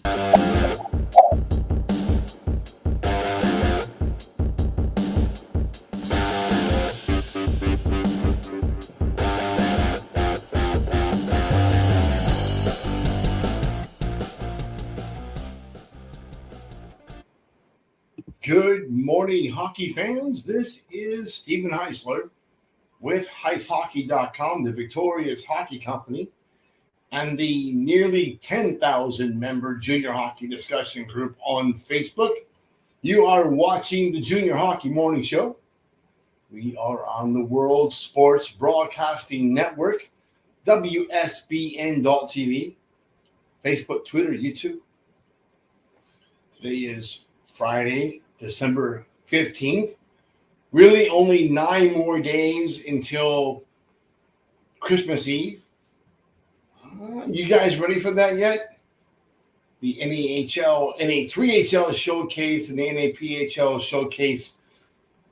Good morning, hockey fans. This is Stephen Heisler with HeisHockey.com, the Victorious Hockey Company, and the nearly 10,000 member junior hockey discussion group on Facebook. You are watching the Junior Hockey Morning Show. We are on the World Sports Broadcasting Network, WSBN.TV, Facebook, Twitter, YouTube. Today is Friday, December 15th. Really only 9 more days until Christmas Eve. You guys ready for that yet? The NAHL, NA3HL showcase and the NAPHL showcase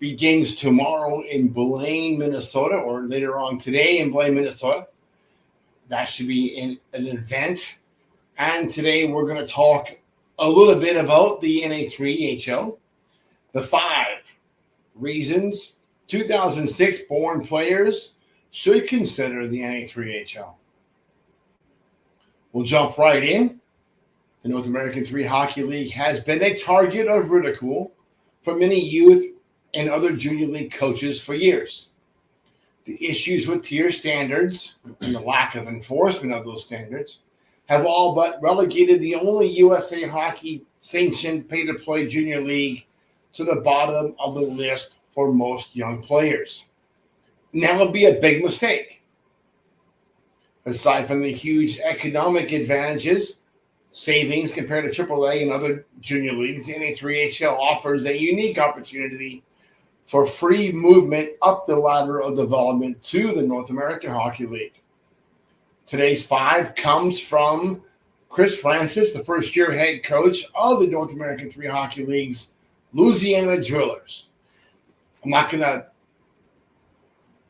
begins tomorrow in Blaine, Minnesota, or later on today in Blaine, Minnesota. That should be an event. And today we're going to talk a little bit about the NA3HL. The 5 reasons 2006 born players should consider the NA3HL. We'll jump right in. The North American 3 Hockey League has been a target of ridicule for many youth and other junior league coaches for years. The issues with tier standards and the lack of enforcement of those standards have all but relegated the only USA Hockey sanctioned pay-to-play junior league to the bottom of the list for most young players. And that would be a big mistake. Aside from the huge economic advantages, savings compared to AAA and other junior leagues, the NA3HL offers a unique opportunity for free movement up the ladder of development to the North American Hockey League. Today's 5 comes from Chris Francis, the first-year head coach of the North American 3 Hockey League's Louisiana Drillers. I'm not going to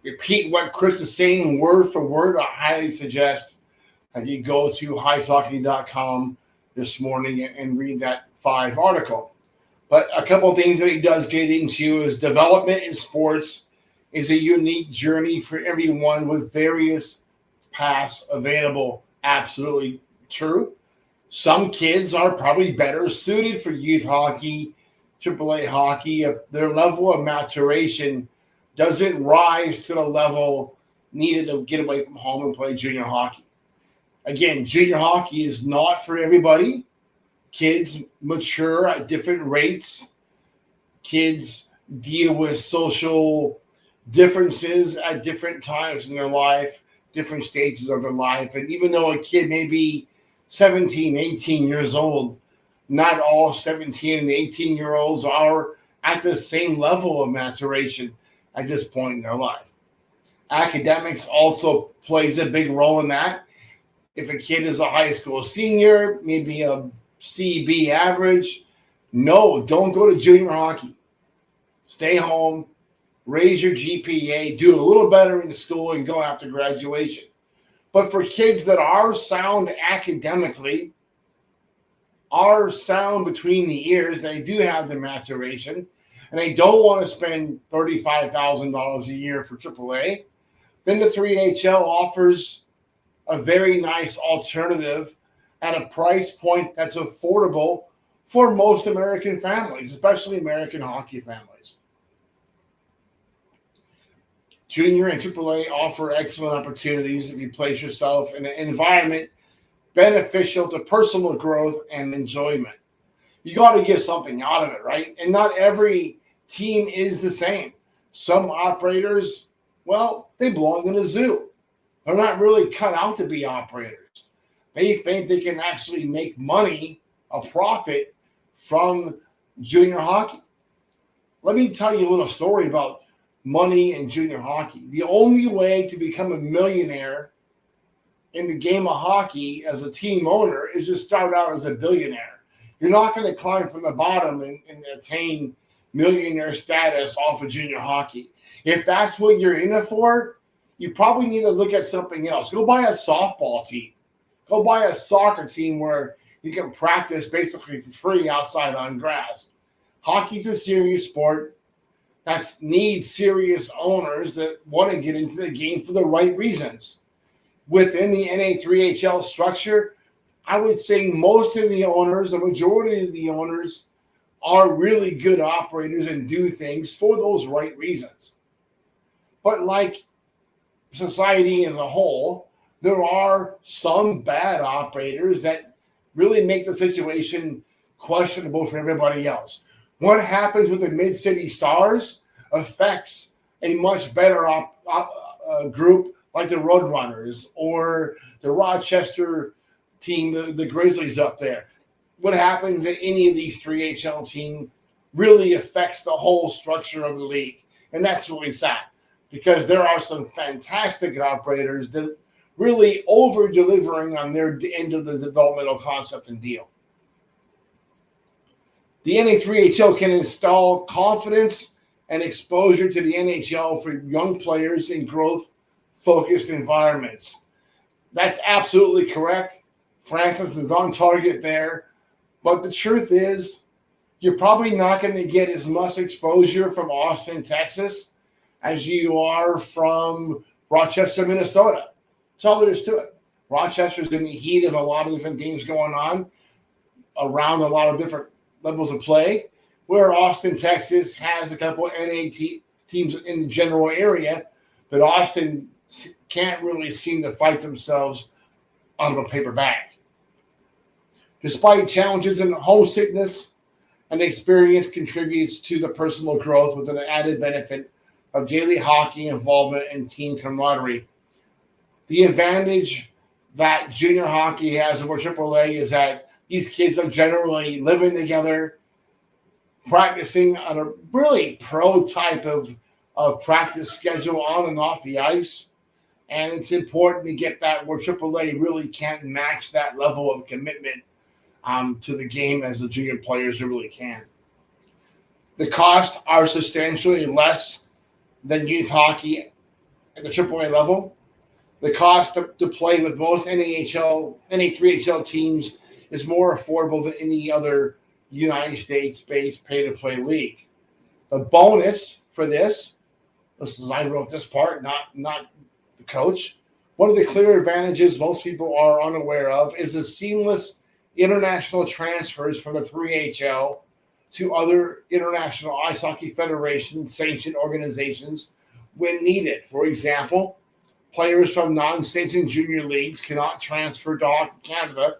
repeat what Chris is saying word for word. I highly suggest that you go to HeisHockey.com this morning and read that 5 article. But a couple of things that he does get into is development in sports is a unique journey for everyone with various paths available. Absolutely true. Some kids are probably better suited for youth hockey, AAA hockey, if their level of maturation doesn't rise to the level needed to get away from home and play junior hockey. Again, junior hockey is not for everybody. Kids mature at different rates. Kids deal with social differences at different times in their life, different stages of their life. And even though a kid may be 17, 18 years old, not all 17 and 18-year-olds are at the same level of maturation at this point in their life. Academics also plays a big role in that. If a kid is a high school senior, maybe a CB average, no, don't go to junior hockey. Stay home, raise your GPA, do a little better in school, and go after graduation. But for kids that are sound academically, are sound between the ears, they do have the maturation, and they don't want to spend $35,000 a year for AAA, then the 3HL offers a very nice alternative at a price point that's affordable for most American families, especially American hockey families. Junior and AAA offer excellent opportunities if you place yourself in an environment beneficial to personal growth and enjoyment. You got to get something out of it, right? And not every team is the same. Some operators, well, they belong in a zoo. They're not really cut out to be operators. They think they can actually make money, a profit from junior hockey. Let me tell you a little story about money in junior hockey. The only way to become a millionaire in the game of hockey as a team owner is to start out as a billionaire. You're not going to climb from the bottom and attain millionaire status off of junior hockey. If that's what you're in it for, you probably need to look at something else. Go buy a softball team. Go buy a soccer team where You can practice basically for free outside on grass. Hockey's a serious sport that needs serious owners that want to get into the game for the right reasons. Within the NA3HL structure, I would say most of the owners, the majority of the owners, are really good operators and do things for those right reasons. But like society as a whole, there are some bad operators that really make the situation questionable for everybody else. What happens with the Mid-City Stars affects a much better group like the Roadrunners or the Rochester team, the Grizzlies up there. What happens at any of these 3HL teams really affects the whole structure of the league. And that's really sad because there are some fantastic operators that really over-delivering on their end of the developmental concept and deal. The NA3HL can install confidence and exposure to the NHL for young players in growth-focused environments. That's absolutely correct. Francis is on target there. But the truth is, you're probably not going to get as much exposure from Austin, Texas, as you are from Rochester, Minnesota. That's all there is to it. Rochester's in the heat of a lot of different things going on around a lot of different levels of play, where Austin, Texas has a couple of NA teams in the general area, but Austin can't really seem to fight themselves out of a paper bag. Despite challenges in homesickness, an experience contributes to the personal growth with an added benefit of daily hockey involvement and team camaraderie. The advantage that junior hockey has over AAA is that these kids are generally living together, practicing on a really pro type of practice schedule on and off the ice. And it's important to get that where AAA really can't match that level of commitment to the game as the junior players really can. The costs are substantially less than youth hockey at the AAA level. The cost to play with most NA3HL teams is more affordable than any other United States-based pay-to-play league. The bonus for this is I wrote this part, not the coach. One of the clear advantages most people are unaware of is the seamless international transfers from the 3HL to other international ice hockey federation sanctioned organizations when needed. For example, players from non-sanctioned junior leagues cannot transfer to Hockey Canada,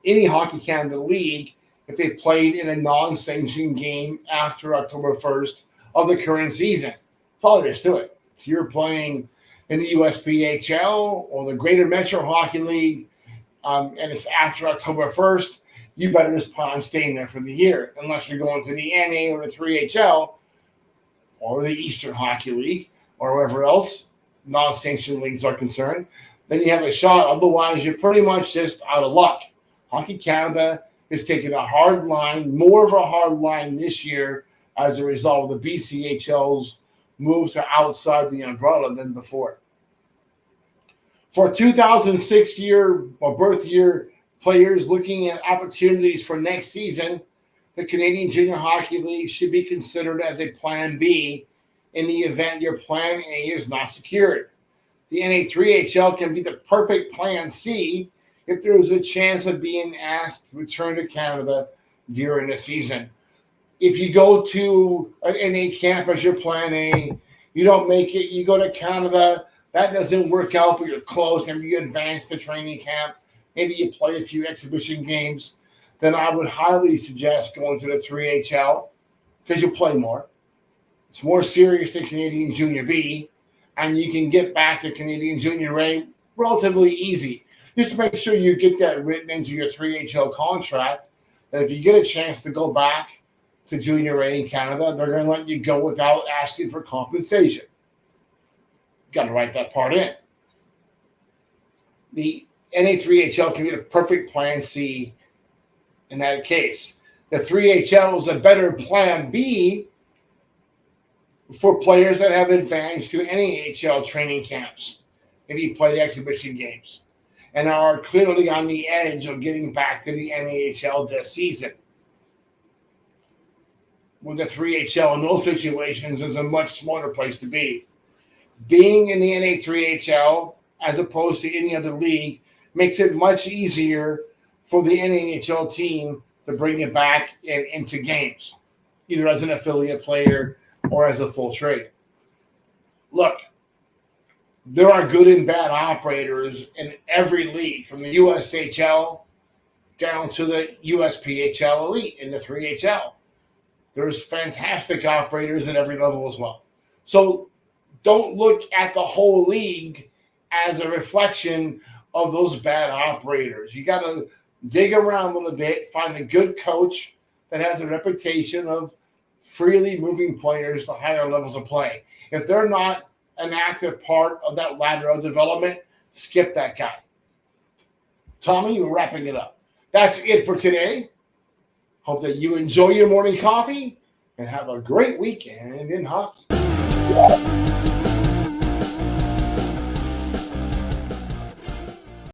any Hockey Canada league, if they played in a non-sanctioned game after October 1st of the current season. That's all there is to it. If you're playing in the USPHL or the Greater Metro Hockey League, and it's after October 1st, you better just plan on staying there for the year, unless you're going to the NA or the 3HL or the Eastern Hockey League or wherever else non-sanctioned leagues are concerned. Then you have a shot. Otherwise, you're pretty much just out of luck. Hockey Canada is taking a hard line, more of a hard line this year as a result of the BCHL's move to outside the umbrella than before. For 2006 year or birth year players looking at opportunities for next season, the Canadian Junior Hockey League should be considered as a plan B in the event your plan A is not secured. The NA3HL can be the perfect plan C if there is a chance of being asked to return to Canada during the season. If you go to an NA camp as your plan A, you don't make it, you go to Canada, that doesn't work out, but you're close, maybe you advance to training camp, maybe you play a few exhibition games, then I would highly suggest going to the 3HL because you'll play more. It's more serious than Canadian Junior B, and you can get back to Canadian Junior A relatively easy. Just make sure you get that written into your 3HL contract, that if you get a chance to go back to Junior A in Canada, they're going to let you go without asking for compensation. Got to write that part in. The NA3HL can be the perfect plan C in that case. The 3HL is a better plan B for players that have advanced to NAHL training camps. Maybe you play the exhibition games. and are clearly on the edge of getting back to the NAHL this season. With the 3HL in those situations is a much smarter place to be. Being in the NA3HL as opposed to any other league makes it much easier for the NAHL team to bring it back into games, either as an affiliate player or as a full trade. Look, there are good and bad operators in every league, from the USHL down to the USPHL Elite in the 3HL. There's fantastic operators at every level as well. So don't look at the whole league as a reflection of those bad operators. You got to dig around a little bit, find a good coach that has a reputation of freely moving players to higher levels of play. If they're not an active part of that ladder of development, skip that guy. Tommy, we're wrapping it up. That's it for today. Hope that you enjoy your morning coffee and have a great weekend in hockey.